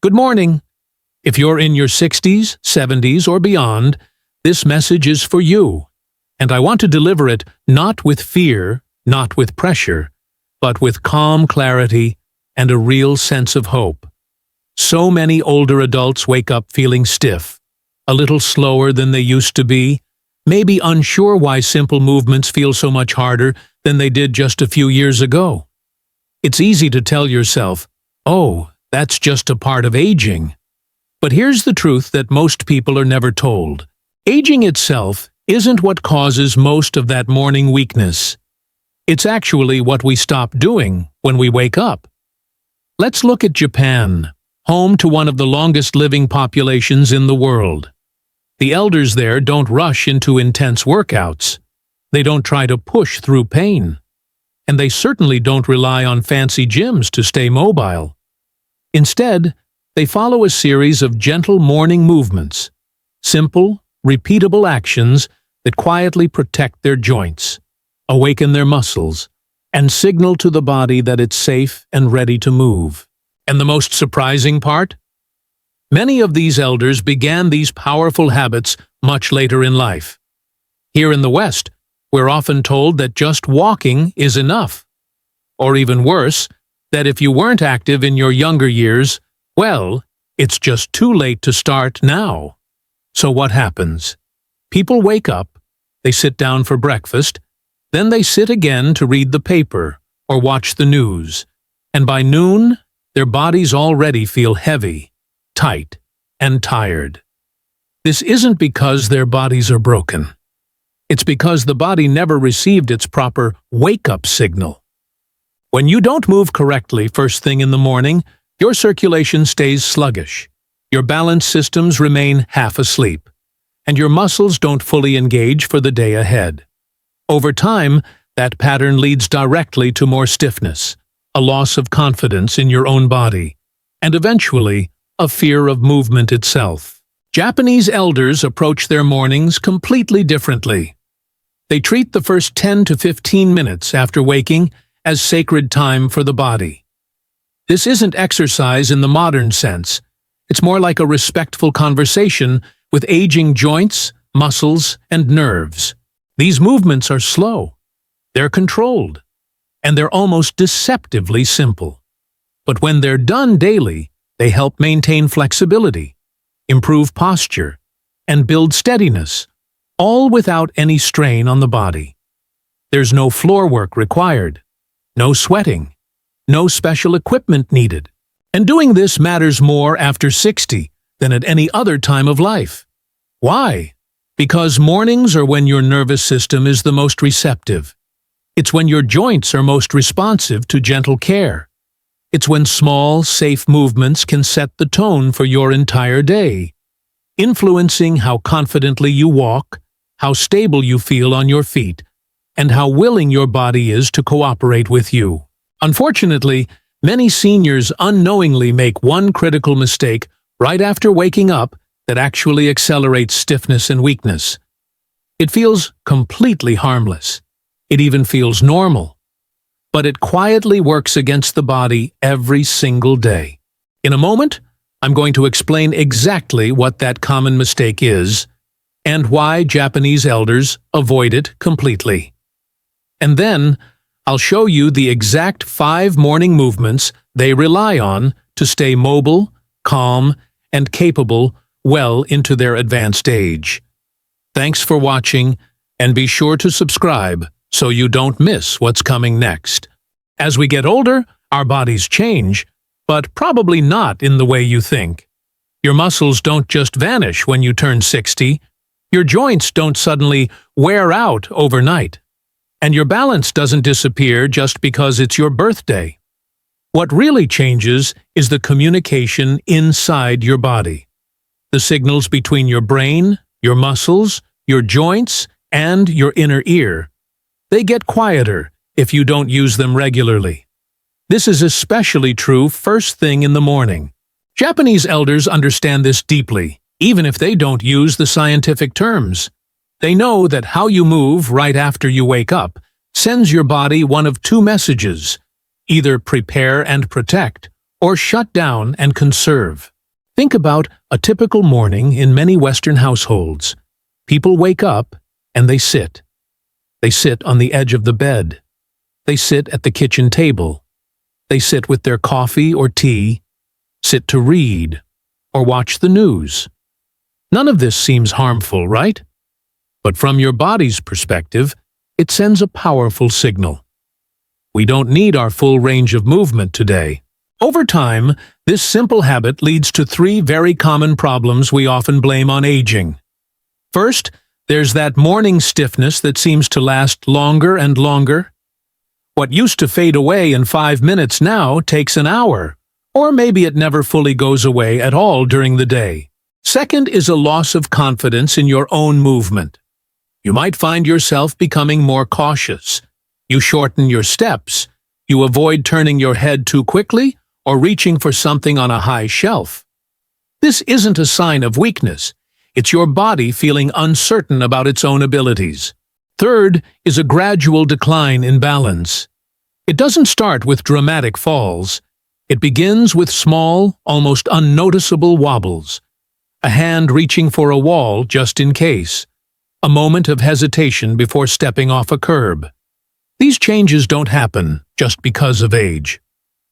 Good morning. If you're in your 60s, 70s, or beyond, this message is for you. And I want to deliver it not with fear, not with pressure, but with calm clarity and a real sense of hope. So many older adults wake up feeling stiff, a little slower than they used to be, maybe unsure why simple movements feel so much harder than they did just a few years ago. It's easy to tell yourself, "Oh, that's just a part of aging." But here's the truth that most people are never told. Aging itself isn't what causes most of that morning weakness. It's actually what we stop doing when we wake up. Let's look at Japan, home to one of the longest living populations in the world. The elders there don't rush into intense workouts. They don't try to push through pain. And they certainly don't rely on fancy gyms to stay mobile. Instead, they follow a series of gentle morning movements, simple, repeatable actions that quietly protect their joints, awaken their muscles, and signal to the body that it's safe and ready to move. And the most surprising part? Many of these elders began these powerful habits much later in life. Here in the West, we're often told that just walking is enough. Or even worse, that if you weren't active in your younger years, well, it's just too late to start now. So what happens? People wake up, they sit down for breakfast, then they sit again to read the paper or watch the news, and by noon, their bodies already feel heavy, tight, and tired. This isn't because their bodies are broken. It's because the body never received its proper wake-up signal. When you don't move correctly first thing in the morning, your circulation stays sluggish, your balance systems remain half asleep, and your muscles don't fully engage for the day ahead. Over time, that pattern leads directly to more stiffness, a loss of confidence in your own body, and eventually, a fear of movement itself. Japanese elders approach their mornings completely differently. They treat the first 10 to 15 minutes after waking as sacred time for the body. This isn't exercise in the modern sense. It's more like a respectful conversation with aging joints, muscles, and nerves. These movements are slow, they're controlled, and they're almost deceptively simple. But when they're done daily, they help maintain flexibility, improve posture, and build steadiness, all without any strain on the body. There's no floor work required, no sweating, no special equipment needed. And doing this matters more after 60 than at any other time of life. Why? Because mornings are when your nervous system is the most receptive. It's when your joints are most responsive to gentle care. It's when small, safe movements can set the tone for your entire day, influencing how confidently you walk, how stable you feel on your feet, and how willing your body is to cooperate with you. Unfortunately, many seniors unknowingly make one critical mistake right after waking up that actually accelerates stiffness and weakness. It feels completely harmless. It even feels normal. But it quietly works against the body every single day. In a moment, I'm going to explain exactly what that common mistake is and why Japanese elders avoid it completely. And then, I'll show you the exact 5 morning movements they rely on to stay mobile, calm, and capable well into their advanced age. Thanks for watching, and be sure to subscribe so you don't miss what's coming next. As we get older, our bodies change, but probably not in the way you think. Your muscles don't just vanish when you turn 60. Your joints don't suddenly wear out overnight. And your balance doesn't disappear just because it's your birthday. What really changes is the communication inside your body. The signals between your brain, your muscles, your joints, and your inner ear. They get quieter if you don't use them regularly. This is especially true first thing in the morning. Japanese elders understand this deeply, even if they don't use the scientific terms. They know that how you move right after you wake up sends your body one of 2 messages: either prepare and protect, or shut down and conserve. Think about a typical morning in many Western households. People wake up and they sit. They sit on the edge of the bed. They sit at the kitchen table. They sit with their coffee or tea, sit to read, or watch the news. None of this seems harmful, right? But from your body's perspective, it sends a powerful signal. We don't need our full range of movement today. Over time, this simple habit leads to 3 very common problems we often blame on aging. First, there's that morning stiffness that seems to last longer and longer. What used to fade away in 5 minutes now takes an hour, or maybe it never fully goes away at all during the day. Second is a loss of confidence in your own movement. You might find yourself becoming more cautious. You shorten your steps. You avoid turning your head too quickly or reaching for something on a high shelf. This isn't a sign of weakness. It's your body feeling uncertain about its own abilities. Third is a gradual decline in balance. It doesn't start with dramatic falls. It begins with small, almost unnoticeable wobbles. A hand reaching for a wall just in case. A moment of hesitation before stepping off a curb. These changes don't happen just because of age.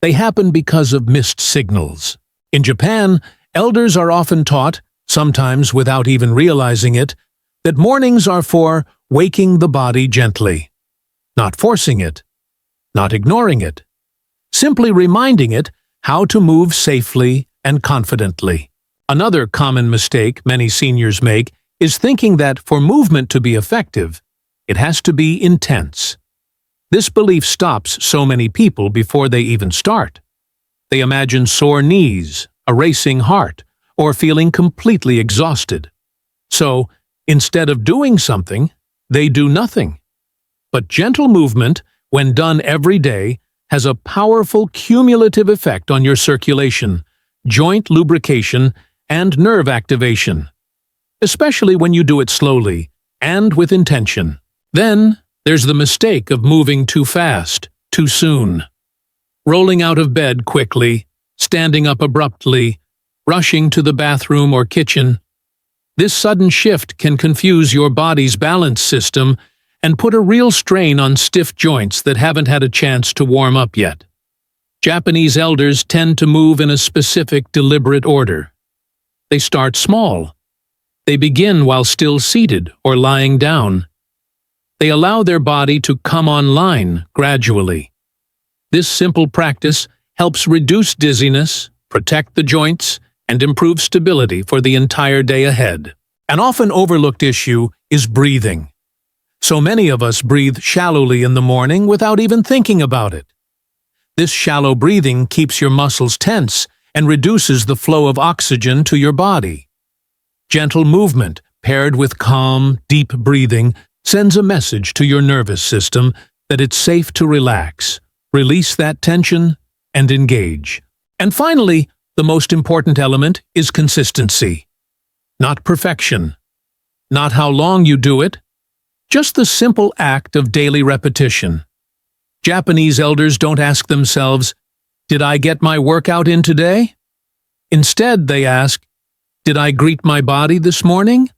They happen because of missed signals. In Japan, elders are often taught, sometimes without even realizing it, that mornings are for waking the body gently. Not forcing it. Not ignoring it. Simply reminding it how to move safely and confidently. Another common mistake many seniors make is thinking that for movement to be effective, it has to be intense. This belief stops so many people before they even start. They imagine sore knees, a racing heart, or feeling completely exhausted. So, instead of doing something, they do nothing. But gentle movement, when done every day, has a powerful cumulative effect on your circulation, joint lubrication, and nerve activation, especially when you do it slowly and with intention. Then, there's the mistake of moving too fast, too soon. Rolling out of bed quickly, standing up abruptly, rushing to the bathroom or kitchen. This sudden shift can confuse your body's balance system and put a real strain on stiff joints that haven't had a chance to warm up yet. Japanese elders tend to move in a specific, deliberate order. They start small. They begin while still seated or lying down. They allow their body to come online gradually. This simple practice helps reduce dizziness, protect the joints, and improve stability for the entire day ahead. An often overlooked issue is breathing. So many of us breathe shallowly in the morning without even thinking about it. This shallow breathing keeps your muscles tense and reduces the flow of oxygen to your body. Gentle movement, paired with calm, deep breathing, sends a message to your nervous system that it's safe to relax, release that tension, and engage. And finally, the most important element is consistency. Not perfection. Not how long you do it. Just the simple act of daily repetition. Japanese elders don't ask themselves, "Did I get my workout in today?" Instead, they ask, "Did I greet my body this morning?"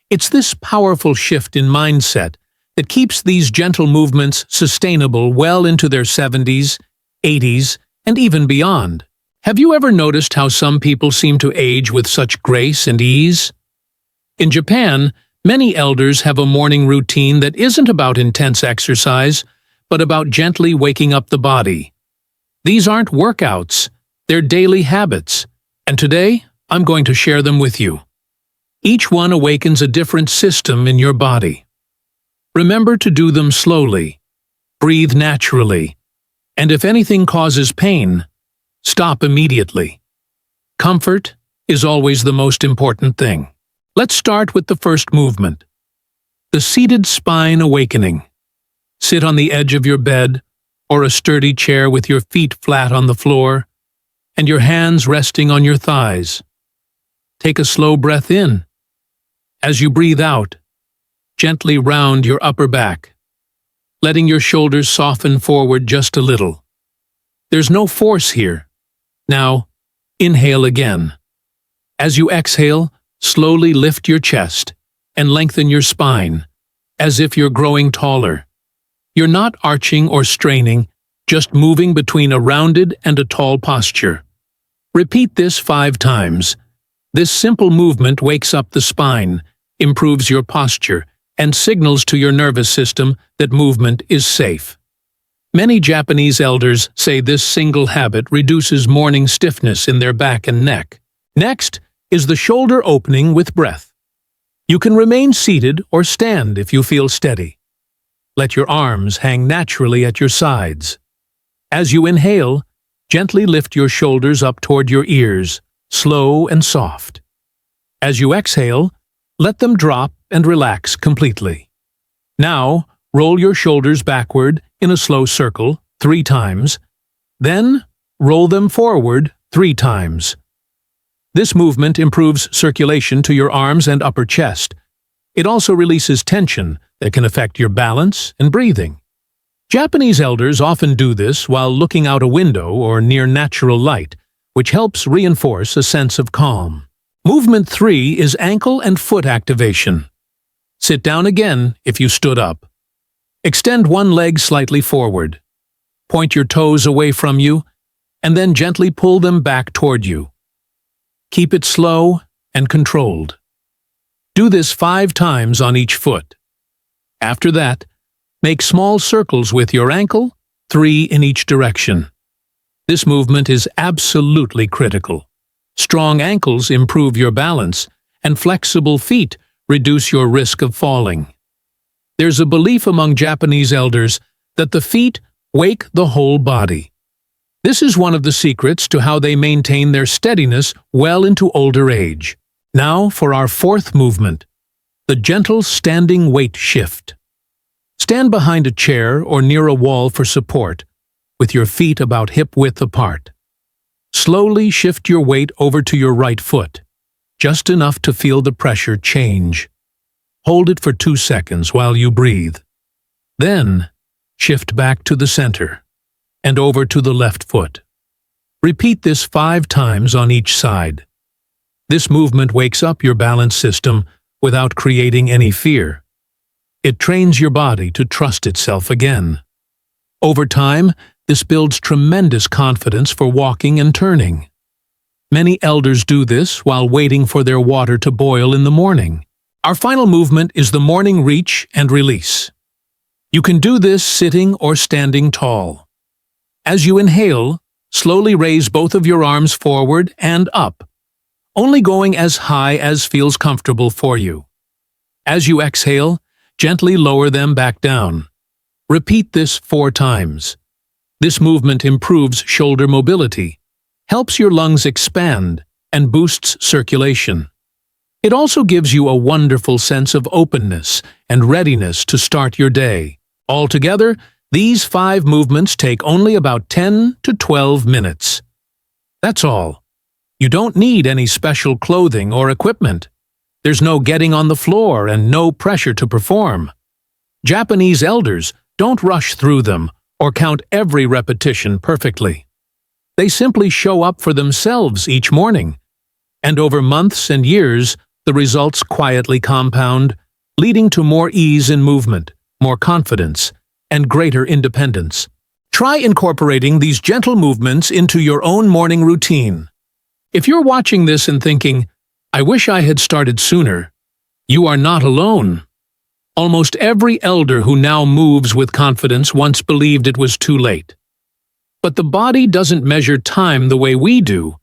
It's this powerful shift in mindset that keeps these gentle movements sustainable well into their 70s, 80s, and even beyond. Have you ever noticed how some people seem to age with such grace and ease? In Japan, many elders have a morning routine that isn't about intense exercise, but about gently waking up the body. These aren't workouts, they're daily habits, and today I'm going to share them with you. Each one awakens a different system in your body. Remember to do them slowly, breathe naturally, and if anything causes pain, stop immediately. Comfort is always the most important thing. Let's start with the first movement. The seated spine awakening. Sit on the edge of your bed or a sturdy chair with your feet flat on the floor and your hands resting on your thighs. Take a slow breath in. As you breathe out, gently round your upper back, letting your shoulders soften forward just a little. There's no force here. Now, inhale again. As you exhale, slowly lift your chest and lengthen your spine, as if you're growing taller. You're not arching or straining, just moving between a rounded and a tall posture. Repeat this 5 times. This simple movement wakes up the spine, improves your posture, and signals to your nervous system that movement is safe. Many Japanese elders say this single habit reduces morning stiffness in their back and neck. Next is the shoulder opening with breath. You can remain seated or stand if you feel steady. Let your arms hang naturally at your sides. As you inhale, gently lift your shoulders up toward your ears, slow and soft. As you exhale, let them drop and relax completely. Now, roll your shoulders backward in a slow circle 3 times, then roll them forward 3 times. This movement improves circulation to your arms and upper chest. It also releases tension that can affect your balance and breathing. Japanese elders often do this while looking out a window or near natural light, which helps reinforce a sense of calm. Movement 3 is ankle and foot activation. Sit down again if you stood up. Extend one leg slightly forward. Point your toes away from you, and then gently pull them back toward you. Keep it slow and controlled. Do this 5 times on each foot. After that, make small circles with your ankle, 3 in each direction. This movement is absolutely critical. Strong ankles improve your balance, and flexible feet reduce your risk of falling. There's a belief among Japanese elders that the feet wake the whole body. This is one of the secrets to how they maintain their steadiness well into older age. Now for our 4th movement, the gentle standing weight shift. Stand behind a chair or near a wall for support, with your feet about hip-width apart. Slowly shift your weight over to your right foot, just enough to feel the pressure change. Hold it for 2 seconds while you breathe. Then, shift back to the center and over to the left foot. Repeat this 5 times on each side. This movement wakes up your balance system without creating any fear. It trains your body to trust itself again. Over time, this builds tremendous confidence for walking and turning. Many elders do this while waiting for their water to boil in the morning. Our final movement is the morning reach and release. You can do this sitting or standing tall. As you inhale, slowly raise both of your arms forward and up, only going as high as feels comfortable for you. As you exhale, gently lower them back down. Repeat this 4 times. This movement improves shoulder mobility, helps your lungs expand, and boosts circulation. It also gives you a wonderful sense of openness and readiness to start your day. Altogether, these 5 movements take only about 10 to 12 minutes. That's all. You don't need any special clothing or equipment. There's no getting on the floor and no pressure to perform. Japanese elders don't rush through them or count every repetition perfectly. They simply show up for themselves each morning. And over months and years, the results quietly compound, leading to more ease in movement, more confidence, and greater independence. Try incorporating these gentle movements into your own morning routine. If you're watching this and thinking, "I wish I had started sooner," you are not alone. Almost every elder who now moves with confidence once believed it was too late. But the body doesn't measure time the way we do.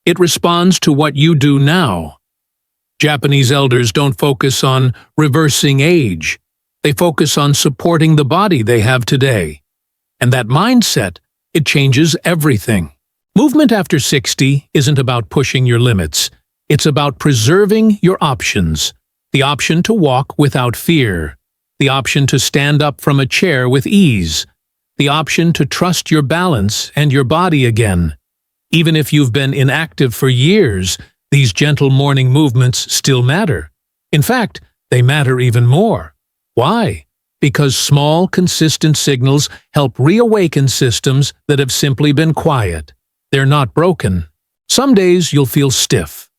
It responds to what you do now. Japanese elders don't focus on reversing age. They focus on supporting the body they have today. And that mindset, it changes everything. Movement after 60 isn't about pushing your limits. It's about preserving your options. The option to walk without fear. The option to stand up from a chair with ease. The option to trust your balance and your body again. Even if you've been inactive for years, these gentle morning movements still matter. In fact, they matter even more. Why? Because small, consistent signals help reawaken systems that have simply been quiet. They're not broken. Some days you'll feel stiff.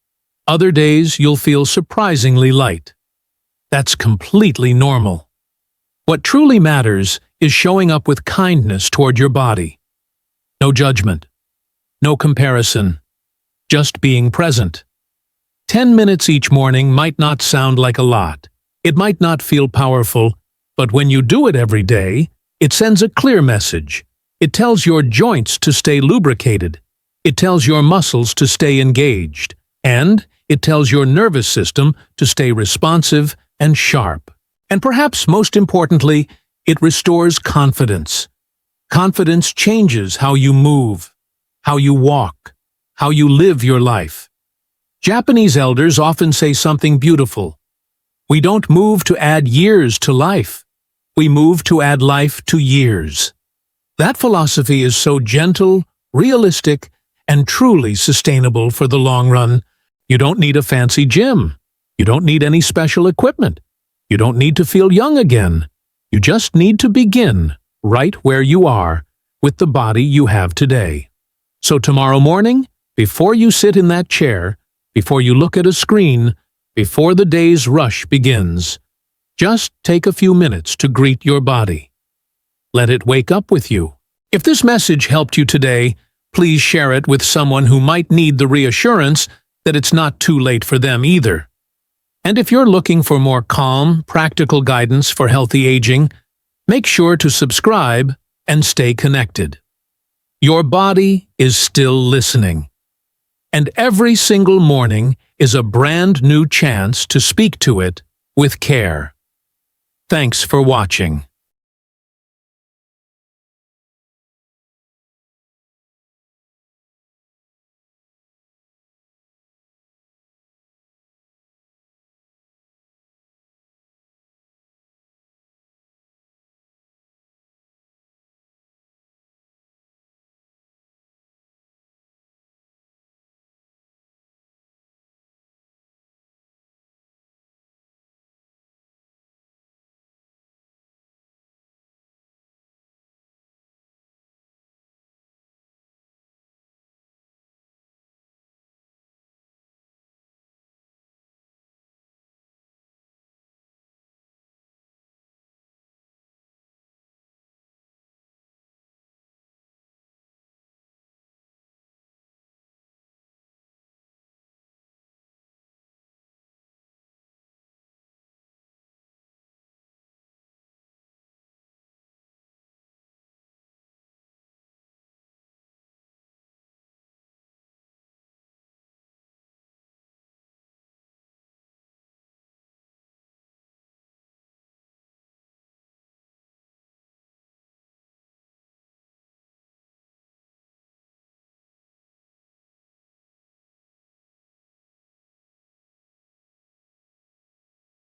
Other days you'll feel surprisingly light. That's completely normal. What truly matters is showing up with kindness toward your body. No judgment. No comparison. Just being present. 10 minutes each morning might not sound like a lot. It might not feel powerful, but when you do it every day, it sends a clear message. It tells your joints to stay lubricated. It tells your muscles to stay engaged. And it tells your nervous system to stay responsive and sharp. And perhaps most importantly, it restores confidence. Confidence changes how you move, how you walk, how you live your life. Japanese elders often say something beautiful. We don't move to add years to life. We move to add life to years. That philosophy is so gentle, realistic, and truly sustainable for the long run. You don't need a fancy gym. You don't need any special equipment. You don't need to feel young again. You just need to begin right where you are with the body you have today. So tomorrow morning, before you sit in that chair, before you look at a screen, before the day's rush begins, just take a few minutes to greet your body. Let it wake up with you. If this message helped you today, please share it with someone who might need the reassurance that it's not too late for them either. And if you're looking for more calm, practical guidance for healthy aging, make sure to subscribe and stay connected. Your body is still listening. And every single morning is a brand new chance to speak to it with care. Thanks for watching.